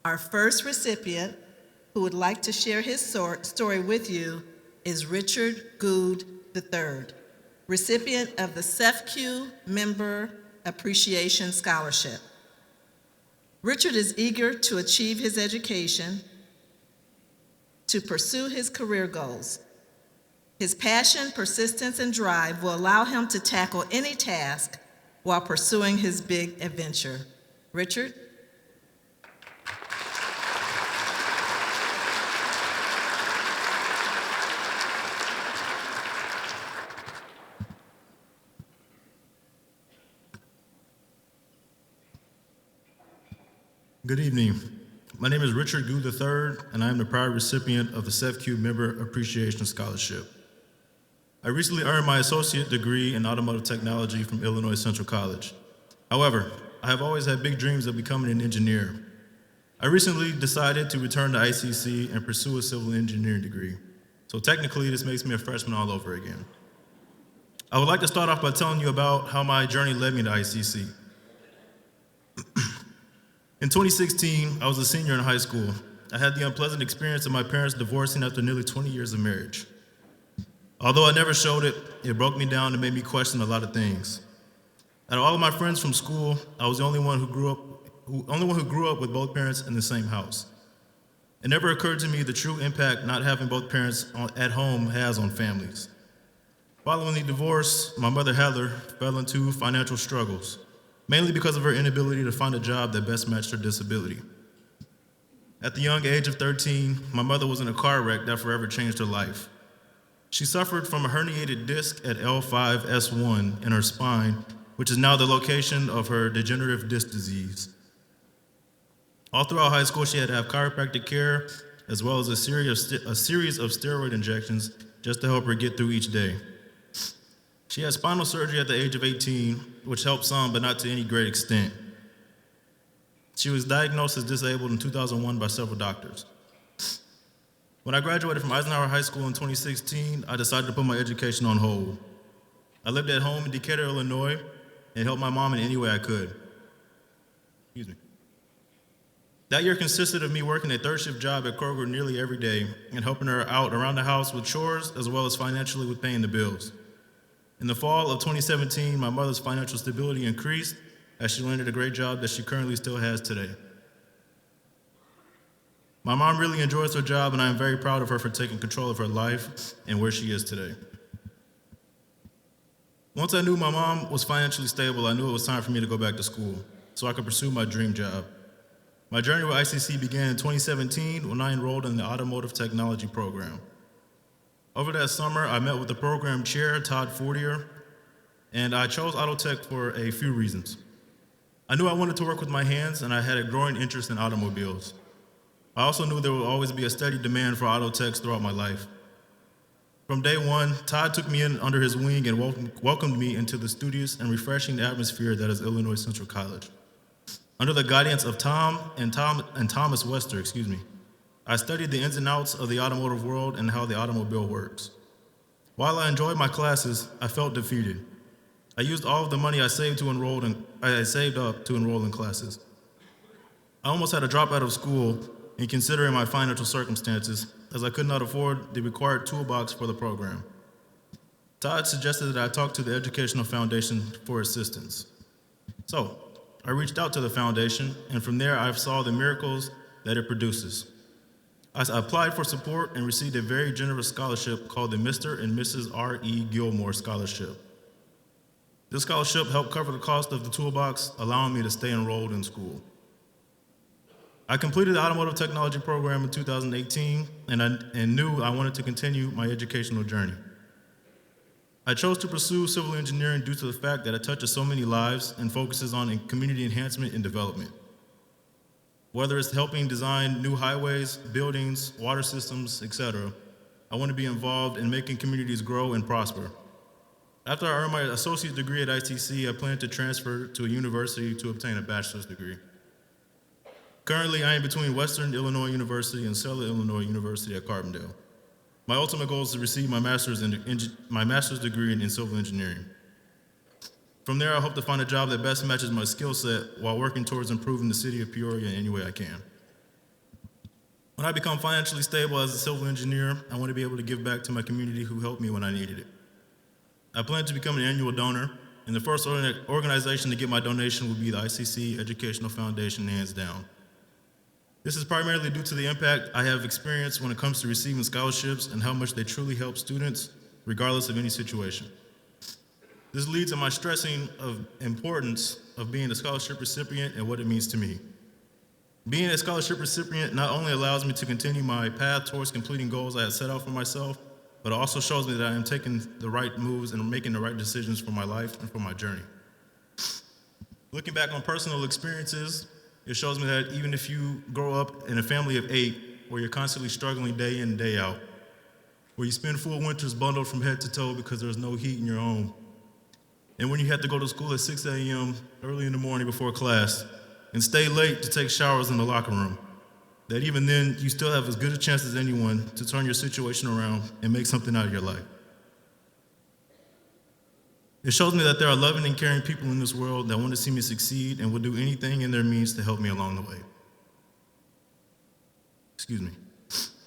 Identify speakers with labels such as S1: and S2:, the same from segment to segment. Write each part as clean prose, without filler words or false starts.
S1: Our first recipient who would like to share his story with you is Richard Gude III, recipient of the CEFCU Member Appreciation Scholarship. Richard is eager to achieve his education, to pursue his career goals. His passion, persistence, and drive will allow him to tackle any task while pursuing his big adventure. Richard?
S2: Good evening. My name is Richard Gude III, and I am the proud recipient of the CEFCU Member Appreciation Scholarship. I recently earned my associate degree in automotive technology from Illinois Central College. However, I have always had big dreams of becoming an engineer. I recently decided to return to ICC and pursue a civil engineering degree. So technically, this makes me a freshman all over again. I would like to start off by telling you about how my journey led me to ICC. In 2016, I was a senior in high school. I had the unpleasant experience of my parents divorcing after nearly 20 years of marriage. Although I never showed it, it broke me down and made me question a lot of things. Out of all of my friends from school, I was the only one who grew up with both parents in the same house. It never occurred to me the true impact not having both parents at home has on families. Following the divorce, my mother Heather fell into financial struggles, mainly because of her inability to find a job that best matched her disability. At the young age of 13, my mother was in a car wreck that forever changed her life. She suffered from a herniated disc at L5-S1 in her spine, which is now the location of her degenerative disc disease. All throughout high school, she had to have chiropractic care, as well as a series of steroid injections just to help her get through each day. She had spinal surgery at the age of 18, which helped some, but not to any great extent. She was diagnosed as disabled in 2001 by several doctors. When I graduated from Eisenhower High School in 2016, I decided to put my education on hold. I lived at home in Decatur, Illinois, and helped my mom in any way I could. Excuse me. That year consisted of me working a third shift job at Kroger nearly every day and helping her out around the house with chores as well as financially with paying the bills. In the fall of 2017, my mother's financial stability increased as she landed a great job that she currently still has today. My mom really enjoys her job, and I am very proud of her for taking control of her life and where she is today. Once I knew my mom was financially stable, I knew it was time for me to go back to school so I could pursue my dream job. My journey with ICC began in 2017 when I enrolled in the automotive technology program. Over that summer, I met with the program chair, Todd Fortier, and I chose auto tech for a few reasons. I knew I wanted to work with my hands, and I had a growing interest in automobiles. I also knew there would always be a steady demand for auto techs throughout my life. From day one, Todd took me in under his wing and welcomed me into the studious and refreshing atmosphere that is Illinois Central College. Under the guidance of Thomas Wester, I studied the ins and outs of the automotive world and how the automobile works. While I enjoyed my classes, I felt defeated. I used all of the money I saved up to enroll in classes. I almost had to drop out of school in considering my financial circumstances, as I could not afford the required toolbox for the program. Todd suggested that I talk to the Educational Foundation for assistance. So, I reached out to the foundation, and from there I saw the miracles that it produces. I applied for support and received a very generous scholarship called the Mr. and Mrs. R.E. Gilmore Scholarship. This scholarship helped cover the cost of the toolbox, allowing me to stay enrolled in school. I completed the automotive technology program in 2018 and knew I wanted to continue my educational journey. I chose to pursue civil engineering due to the fact that it touches so many lives and focuses on community enhancement and development. Whether it's helping design new highways, buildings, water systems, etc., I want to be involved in making communities grow and prosper. After I earned my associate degree at ITC, I plan to transfer to a university to obtain a bachelor's degree. Currently, I am between Western Illinois University and Southern Illinois University at Carbondale. My ultimate goal is to receive my master's degree in civil engineering. From there, I hope to find a job that best matches my skill set while working towards improving the city of Peoria in any way I can. When I become financially stable as a civil engineer, I want to be able to give back to my community who helped me when I needed it. I plan to become an annual donor, and the first organization to get my donation will be the ICC Educational Foundation, hands down. This is primarily due to the impact I have experienced when it comes to receiving scholarships and how much they truly help students, regardless of any situation. This leads to my stressing of importance of being a scholarship recipient and what it means to me. Being a scholarship recipient not only allows me to continue my path towards completing goals I had set out for myself, but it also shows me that I am taking the right moves and making the right decisions for my life and for my journey. Looking back on personal experiences, it shows me that even if you grow up in a family of 8, where you're constantly struggling day in and day out, where you spend full winters bundled from head to toe because there's no heat in your home, and when you have to go to school at 6 a.m. early in the morning before class, and stay late to take showers in the locker room, that even then you still have as good a chance as anyone to turn your situation around and make something out of your life. It shows me that there are loving and caring people in this world that want to see me succeed and will do anything in their means to help me along the way. Excuse me.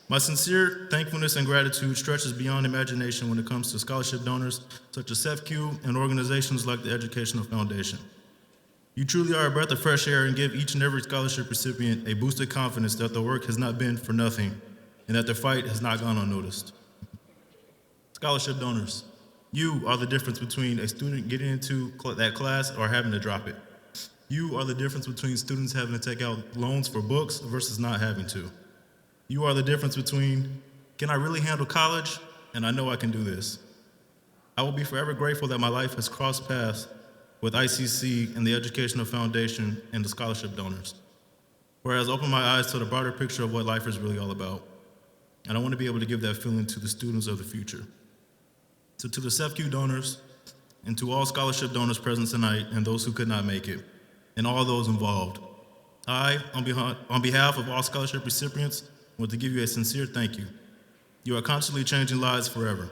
S2: My sincere thankfulness and gratitude stretches beyond imagination when it comes to scholarship donors such as CEFCU and organizations like the Educational Foundation. You truly are a breath of fresh air and give each and every scholarship recipient a boosted confidence that their work has not been for nothing and that their fight has not gone unnoticed. Scholarship donors, you are the difference between a student getting into that class or having to drop it. You are the difference between students having to take out loans for books versus not having to. You are the difference between, can I really handle college? And I know I can do this. I will be forever grateful that my life has crossed paths with ICC and the Educational Foundation and the scholarship donors, where it has opened my eyes to the broader picture of what life is really all about. And I want to be able to give that feeling to the students of the future. So to the CEFCU donors, and to all scholarship donors present tonight and those who could not make it, and all those involved, I, on behalf of all scholarship recipients, want to give you a sincere thank you. You are constantly changing lives forever.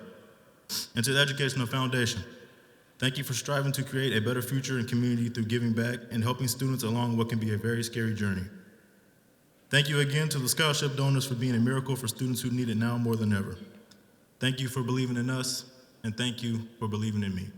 S2: And to the Educational Foundation, thank you for striving to create a better future and community through giving back and helping students along what can be a very scary journey. Thank you again to the scholarship donors for being a miracle for students who need it now more than ever. Thank you for believing in us, and thank you for believing in me.